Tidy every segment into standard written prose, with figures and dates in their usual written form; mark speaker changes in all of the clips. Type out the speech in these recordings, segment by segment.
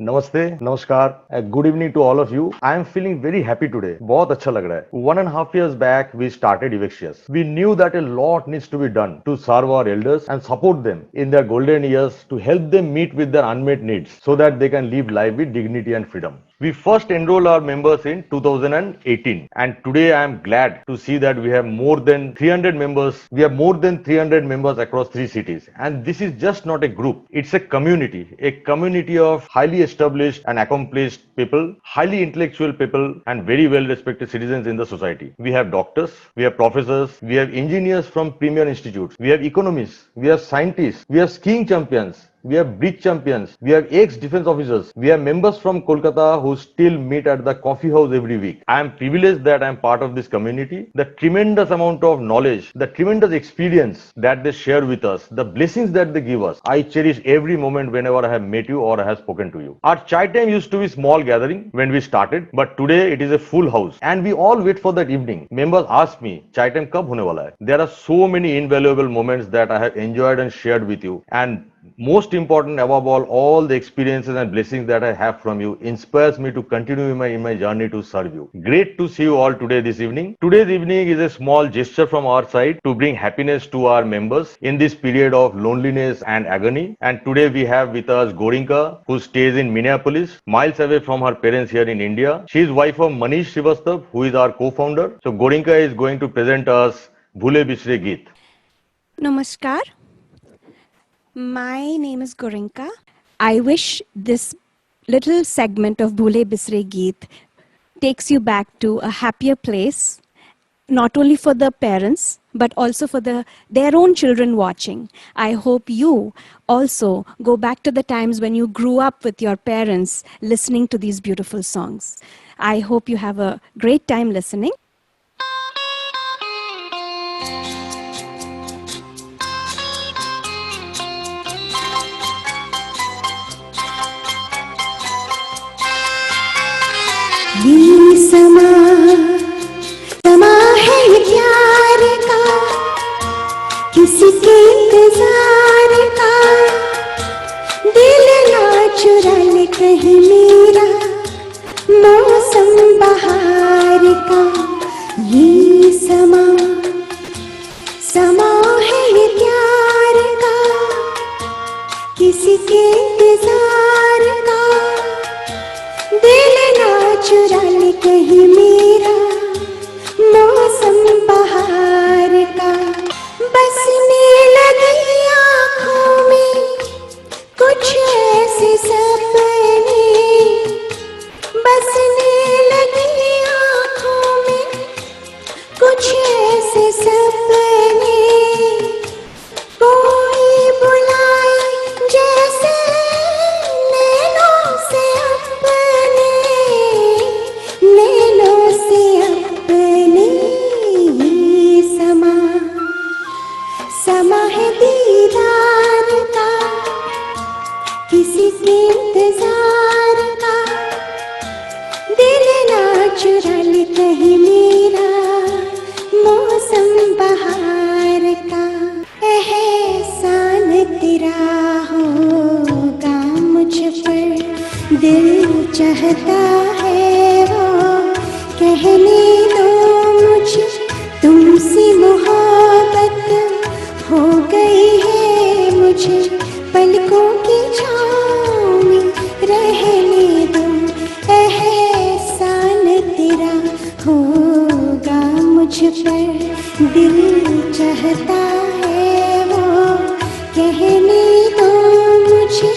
Speaker 1: नमस्ते, नमस्कार, good evening to all of you. I am feeling very happy today. बहुत अच्छा लग रहा है. 1.5 years back, we started Evexius. We knew that a lot needs to be done to serve our elders and support them in their golden years to help them meet with their unmet needs so that they can live life with dignity and freedom. We first enrolled our members in 2018, and today I am glad to see that we have more than 300 members. We have more than 300 members across 3 cities, and this is just not a group, it's a community of highly established and accomplished people, highly intellectual people, and very well respected citizens in the society. We have doctors, we have professors, we have engineers from premier institutes, we have economists, we have scientists, we have skiing champions, we have bridge champions, we have ex-defense officers, we have members from Kolkata who still meet at the coffee house every week. I am privileged that I am part of this community. The tremendous amount of knowledge, the tremendous experience that they share with us, the blessings that they give us, I cherish every moment whenever I have met you or I have spoken to you. Our chai time used to be small gathering when we started, but today it is a full house and we all wait for that evening. Members ask me, chai time kab hone wala hai? There are so many invaluable moments that I have enjoyed and shared with you, and most important above all the experiences and blessings that I have from you inspires me to continue in my journey to serve you. Great to see you all today this evening. Today's evening is a small gesture from our side to bring happiness to our members in this period of loneliness and agony. And today we have with us Gorinka, who stays in Minneapolis, miles away from her parents here in India. She is wife of Manish Srivastav, who is our co-founder. So Gorinka is going to present us Bhule Bisre Geet.
Speaker 2: Namaskar. My name is Gorinka. I wish this little segment of Bhule Bisre Geet takes you back to a happier place, not only for the parents, but also for their own children watching. I hope you also go back to the times when you grew up with your parents listening to these beautiful songs. I hope you have a great time listening.
Speaker 3: ये समा समा है प्यार का, किसी के इंतजार का, दिल ना चुरा ले कहीं मेरा, मौसम बहार का. ये समा समा है प्यार का, किसी के इंतजार का, दिल ना चुरा ले कहीं मेरा, मौसम बहार का. बसने लगी आँखों में कुछ ऐसे सपने, बसने लगी आँखों में कुछ ऐसे सपने, कोई बुलाए जैसे नैनों से अपने, नैनों से अपने. ये समा समा है दीदार का, किसी के इंतजार का, दिल ना चुरा ले कहीं मेरा, मौसम बहार का. एहसान तेरा होगा मुझ पर, दिल चाहता है वो कहने दो मुझे, तुमसे मोहब्बत हो गई है मुझे, पलकों की छाँव में रहने दो. एहसान तेरा होगा मुझ पर, दिल चाहता है वो कहने दो मुझे,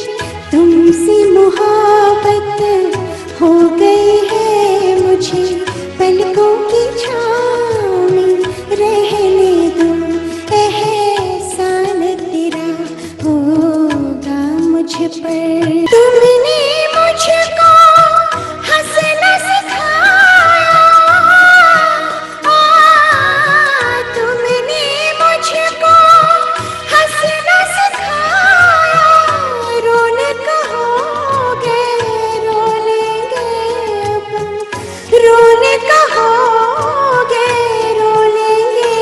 Speaker 3: तुमसे मोहब्बत हो गई है मुझे, पलकों की छाँव में रहने दो. एहसान तेरा होगा मुझ पर. तुमने मुझको हंसना सिखाया, तुमने मुझको हंसना सिखाया, रोने कहोगे रो लेंगे अब, रोने कहोगे रो लेंगे.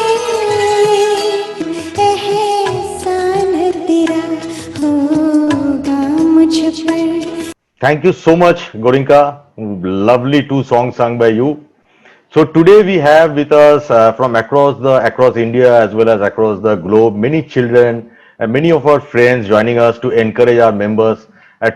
Speaker 3: एहसान तेरा होगा मुझ
Speaker 1: Thank you so much, Gorinka. Lovely two songs sung by you. So today we have with us from across India as well as across the globe many children and many of our friends joining us to encourage our members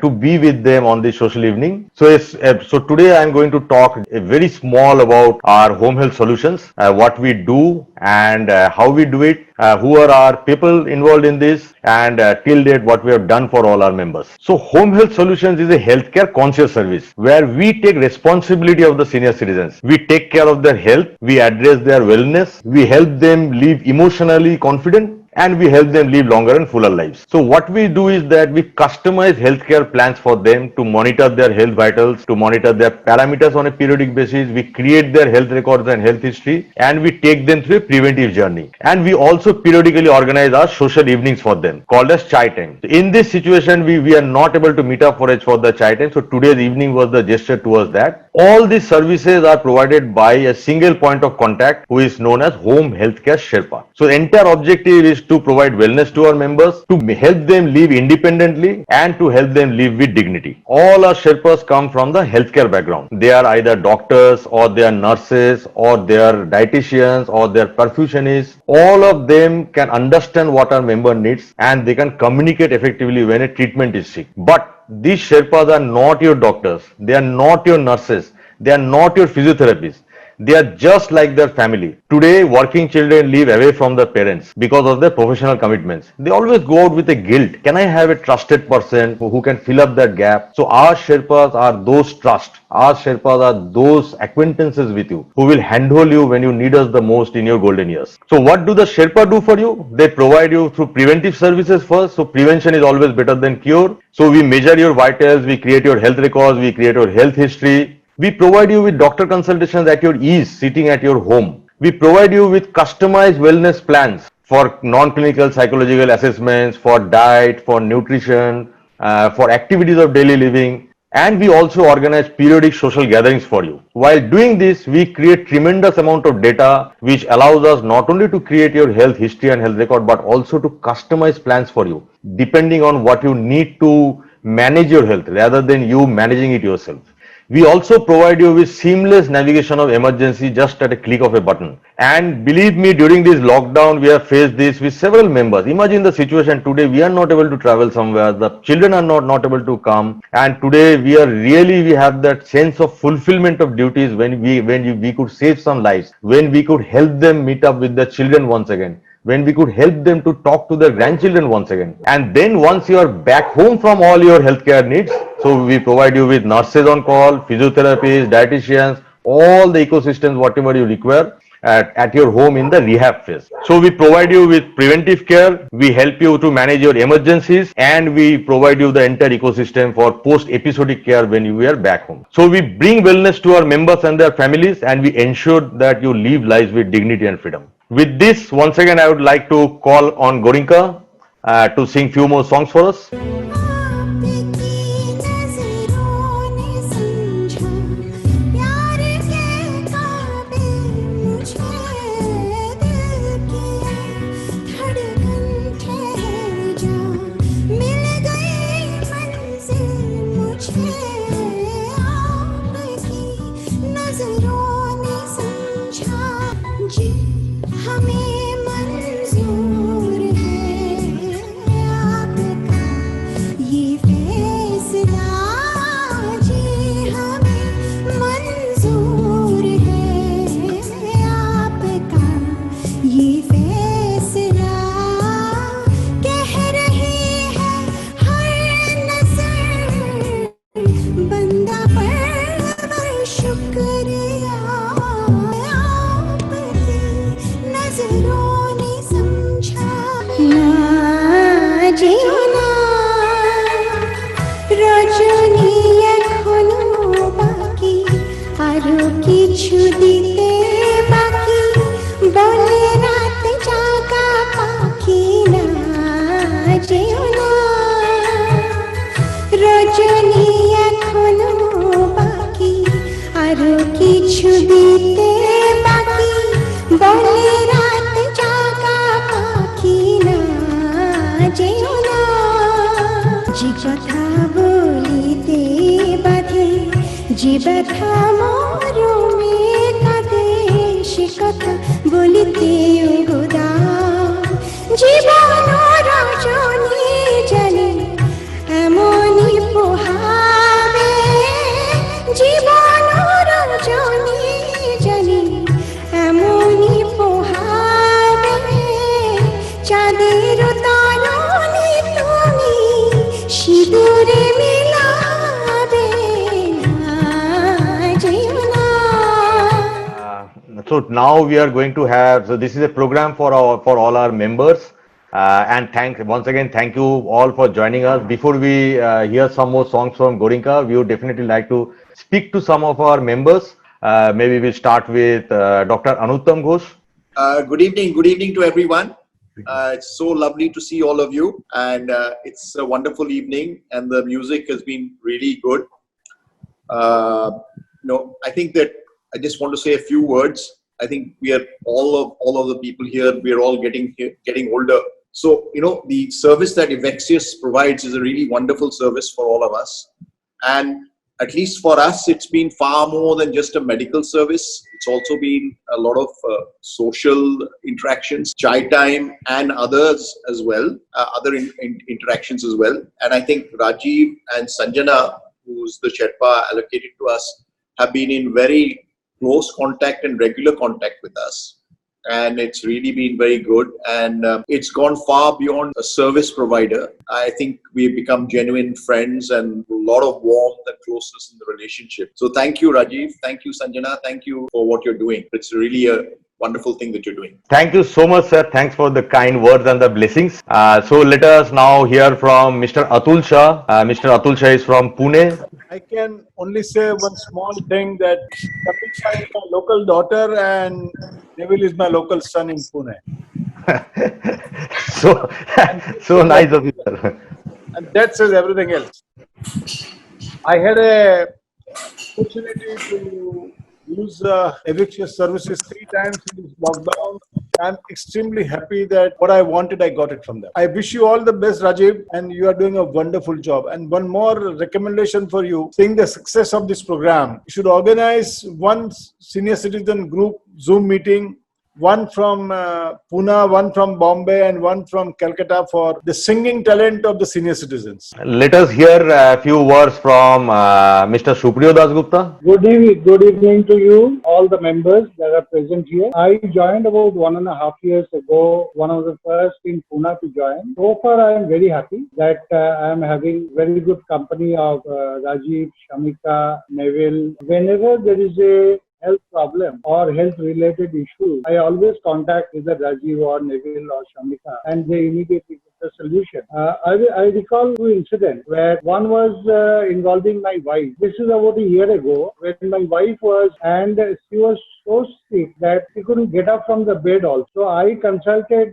Speaker 1: to be with them on this social evening. So today I am going to talk very small about our home health solutions, what we do and how we do it, who are our people involved in this, and till date what we have done for all our members. So home health solutions is a healthcare conscious service where we take responsibility of the senior citizens. We take care of their health, we address their wellness, we help them live emotionally confident, and we help them live longer and fuller lives. So what we do is that we customize healthcare plans for them to monitor their health vitals, to monitor their parameters on a periodic basis. We create their health records and health history, and we take them through a preventive journey. And we also periodically organize our social evenings for them called as chai time. In this situation, we are not able to meet up for the chai time. So today's evening was the gesture towards that. All these services are provided by a single point of contact who is known as Home Healthcare Sherpa. So the entire objective is to provide wellness to our members, to help them live independently and to help them live with dignity. All our Sherpas come from the healthcare background. They are either doctors or they are nurses or they are dietitians or they are perfusionists. All of them can understand what our member needs and they can communicate effectively when a treatment is sick. But these Sherpas are not your doctors, they are not your nurses, they are not your physiotherapists. They are just like their family. Today, working children live away from their parents because of their professional commitments. They always go out with a guilt. Can I have a trusted person who can fill up that gap? So our Sherpas are those trust. Our Sherpas are those acquaintances with you who will handhold you when you need us the most in your golden years. So what do the Sherpa do for you? They provide you through preventive services first. So prevention is always better than cure. So we measure your vitals, we create your health records, we create your health history. We provide you with doctor consultations at your ease, sitting at your home. We provide you with customized wellness plans for non-clinical psychological assessments, for diet, for nutrition, for activities of daily living. And we also organize periodic social gatherings for you. While doing this, we create tremendous amount of data which allows us not only to create your health history and health record, but also to customize plans for you, depending on what you need to manage your health rather than you managing it yourself. We also provide you with seamless navigation of emergency just at a click of a button. And believe me, during this lockdown, we have faced this with several members. Imagine the situation today, we are not able to travel somewhere, the children are not able to come. And today we have that sense of fulfillment of duties when we could save some lives, when we could help them meet up with their children once again, when we could help them to talk to their grandchildren once again. And then once you are back home from all your healthcare needs, so we provide you with nurses on call, physiotherapists, dietitians, all the ecosystems, whatever you require at your home in the rehab phase. So we provide you with preventive care, we help you to manage your emergencies, and we provide you the entire ecosystem for post-episodic care when you are back home. So we bring wellness to our members and their families, and we ensure that you live lives with dignity and freedom. With this, once again, I would like to call on Gorinka to sing few more songs for us.
Speaker 3: आपकी नजरों ने समझा प्यार के काबिल मुझे दिल किया धड़कन ठहर जा मिल गई मंजिल मुझे आपकी नजरों ने समझा जी हमें मंजूर है आपका ये फैसला जी हमें मंजूर है आपका ये फैसला कह रही है हर नजर बंदा पर शुक्रिया आपकी नजरों ने समझा ना जियो ना রজনী এখনো বাকি আরো কিছু দিতে বাকি বলে রাত জাগা পাখি না যেও না রজনী এখনো বাকি আরো কিছু দিতে বাকি বলে রাত জাগা পাখি না যেও না যে কথা বলিতে ব্যথা মরমে কাঁদে সে কথা বলিতে উদার জীবন রজনী জানে এমনই পোহাবে জীবন রজনী জানে এমনই পোহাবে চাঁদের তরণী তুমি সিঁদুরে মিলাবে না জীবনা।
Speaker 1: So now we are going to have, so this is a program for all our members. And once again, thank you all for joining us. Before we hear some more songs from Gorinka, we would definitely like to speak to some of our members. Maybe we'll start with Dr. Anuttam Ghosh.
Speaker 4: Good evening to everyone. It's so lovely to see all of you, and it's a wonderful evening, and the music has been really good. I think that I just want to say a few words. I think we are all of the people here. We are all getting older. So the service that Evexius provides is a really wonderful service for all of us, and at least for us, it's been far more than just a medical service. It's also been a lot of social interactions, chai time, and others as well, other interactions as well. And I think Rajiv and Sanjana, who's the Sherpa allocated to us, have been in very close contact and regular contact with us. And it's really been very good, and it's gone far beyond a service provider. I think we've become genuine friends and a lot of warmth and closeness in the relationship. So thank you, Rajiv. Thank you, Sanjana. Thank you for what you're doing. It's really a wonderful thing that you're doing.
Speaker 1: Thank you so much, sir. Thanks for the kind words and the blessings. So let us now hear from Mr. Atul Shah. Mr. Atul Shah is from Pune.
Speaker 5: I can only say one small thing, that Kapisha is my local daughter and Neville is my local son in Pune.
Speaker 1: So nice of you, sir.
Speaker 5: And that says everything else. I had a opportunity to use Evexius services 3 times in this lockdown. I'm extremely happy that what I wanted, I got it from them. I wish you all the best, Rajiv, and you are doing a wonderful job. And one more recommendation for you, seeing the success of this program, you should organize one senior citizen group Zoom meeting, one from Pune, one from Bombay, and one from Calcutta for the singing talent of the senior citizens.
Speaker 1: Let us hear a few words from Mr. Supriyo Dasgupta.
Speaker 6: Good evening to you, all the members that are present here. I joined about 1.5 years ago, one of the first in Pune to join. So far, I am very happy that I am having very good company of Rajiv, Shamika, Neville. Whenever there is a health problem or health related issue, I always contact either Rajiv or Neville or Shamika, and they immediately get the solution. I recall 2 incidents where one was involving my wife. This is about a year ago, when my wife she was so sick that she couldn't get up from the bed also. So I consulted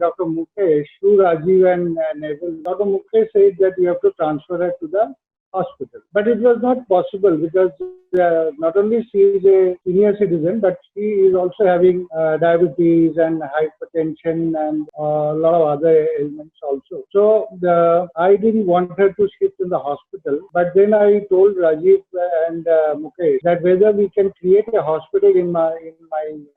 Speaker 6: Dr. Mukesh through Rajiv and Neville. Dr. Mukesh said that you have to transfer her to the hospital. But it was not possible because not only she is a senior citizen, but she is also having diabetes and hypertension and a lot of other ailments also. So I didn't want her to shift in the hospital. But then I told Rajiv and Mukesh that whether we can create a hospital in my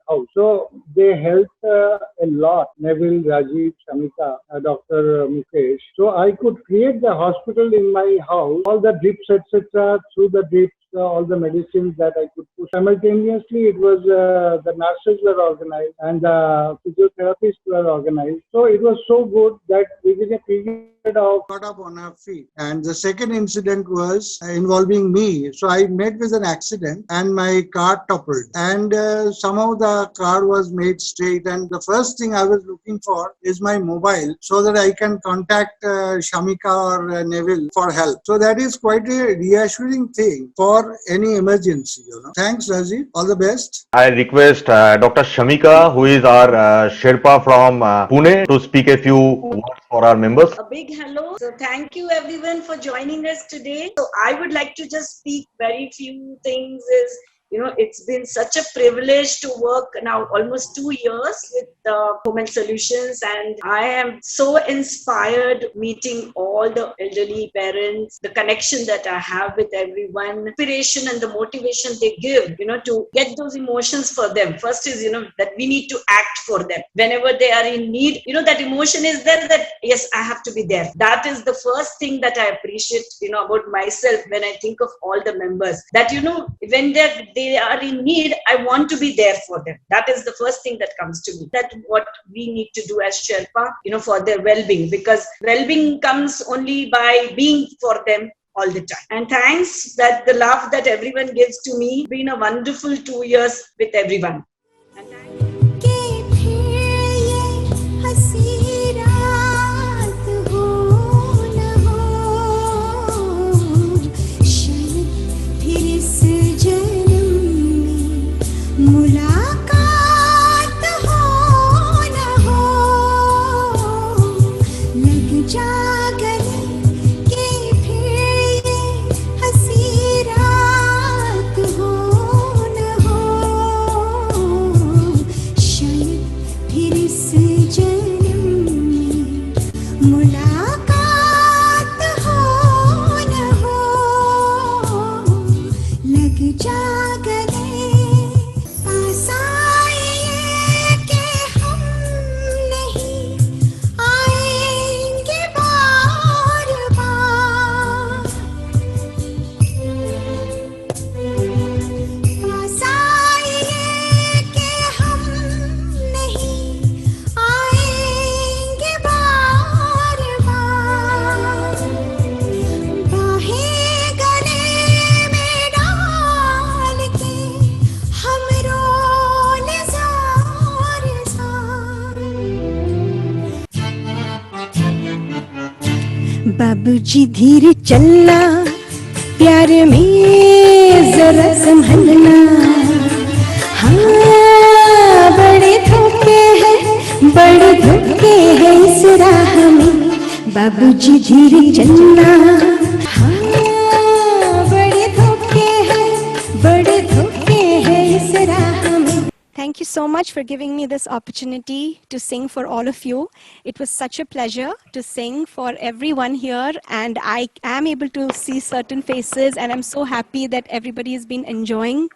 Speaker 6: house. So they helped a lot. Neville, Rajiv, Shamika, Dr. Mukesh. So I could create the hospital in my house. All the drips, etc. Through the drips, all the medicines that I could push. Simultaneously, it was the nurses were organized and the physiotherapists were organized. So it was so good that within a period of got up on her feet. And the second incident was involving me. So I met with an accident and my car toppled. And somehow the car was made straight. And the first thing I was looking for is my mobile so that I can contact Shamika or Neville for help. So that is quite a reassuring thing for any emergency. Thanks, Rajiv. All the best.
Speaker 1: I request Dr. Shamika, who is our Sherpa from Pune, to speak a few words for our members.
Speaker 7: A big hello. So thank you everyone for joining us today. So I would like to just speak very few things is it's been such a privilege to work now almost 2 years with Home Health Solutions, and I am so inspired meeting all the elderly parents, the connection that I have with everyone, inspiration and the motivation they give, to get those emotions for them. First is, that we need to act for them. Whenever they are in need, that emotion is there that, yes, I have to be there. That is the first thing that I appreciate, about myself when I think of all the members. That, when they are in need, I want to be there for them. That is the first thing that comes to me. That what we need to do as Sherpa, for their well-being, because well-being comes only by being for them all the time. And thanks that the love that everyone gives to me. Been a wonderful 2 years with everyone.
Speaker 3: के फिर ये हंसी रात हो न हो, शायद फिर इस जन्म में मुलाकात हो न हो, लग जा गले के फिर ये हंसी रात हो न हो, शायद फिर इस जन्म में मुलाकात हो न हो, लग जा गले पास आइए कि हम नहीं आएंगे बार बार, पास आइए कि हम नहीं आएंगे बार बार, बाहें गले में डाल के हम रोल जार जार। बाबूजी धीरे चलना, प्यार में जरा संभलना, हाँ बड़े धोखे हैं इस राह में, बाबूजी धीरे चलना, हाँ बड़े धोखे हैं इस राह में।
Speaker 2: Thank you so much for giving me this opportunity to sing for all of you. It was such a pleasure to sing for everyone here, and I am able to see certain faces, and I'm so happy that everybody has been enjoying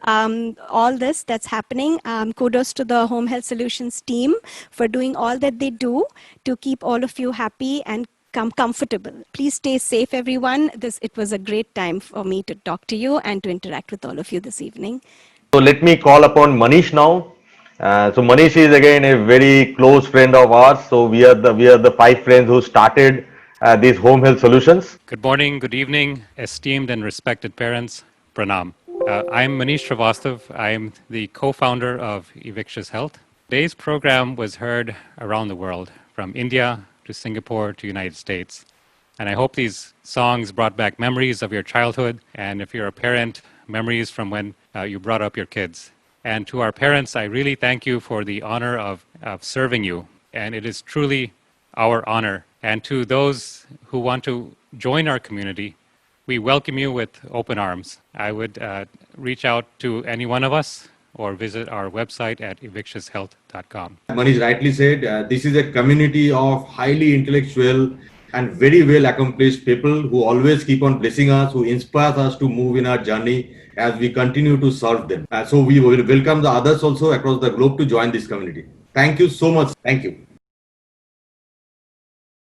Speaker 2: all this that's happening. Kudos to the Home Health Solutions team for doing all that they do to keep all of you happy and comfortable. Please stay safe, everyone. It was a great time for me to talk to you and to interact with all of you this evening.
Speaker 1: So let me call upon Manish now. So Manish is again a very close friend of ours. So we are the 5 friends who started these Home Health Solutions.
Speaker 8: Good morning, good evening, esteemed and respected parents. Pranam. I'm Manish Srivastav. I'm the co-founder of Evictious Health. Today's program was heard around the world, from India to Singapore to United States. And I hope these songs brought back memories of your childhood, and if you're a parent, memories from when you brought up your kids. And to our parents, I really thank you for the honor of serving you. And it is truly our honor. And to those who want to join our community, we welcome you with open arms. I would reach out to any one of us or visit our website at evictioushealth.com.
Speaker 9: Manish rightly said, this is a community of highly intellectual and very well accomplished people who always keep on blessing us, who inspire us to move in our journey as we continue to serve them. So we will welcome the others also across the globe to join this community. Thank you so much. Thank you.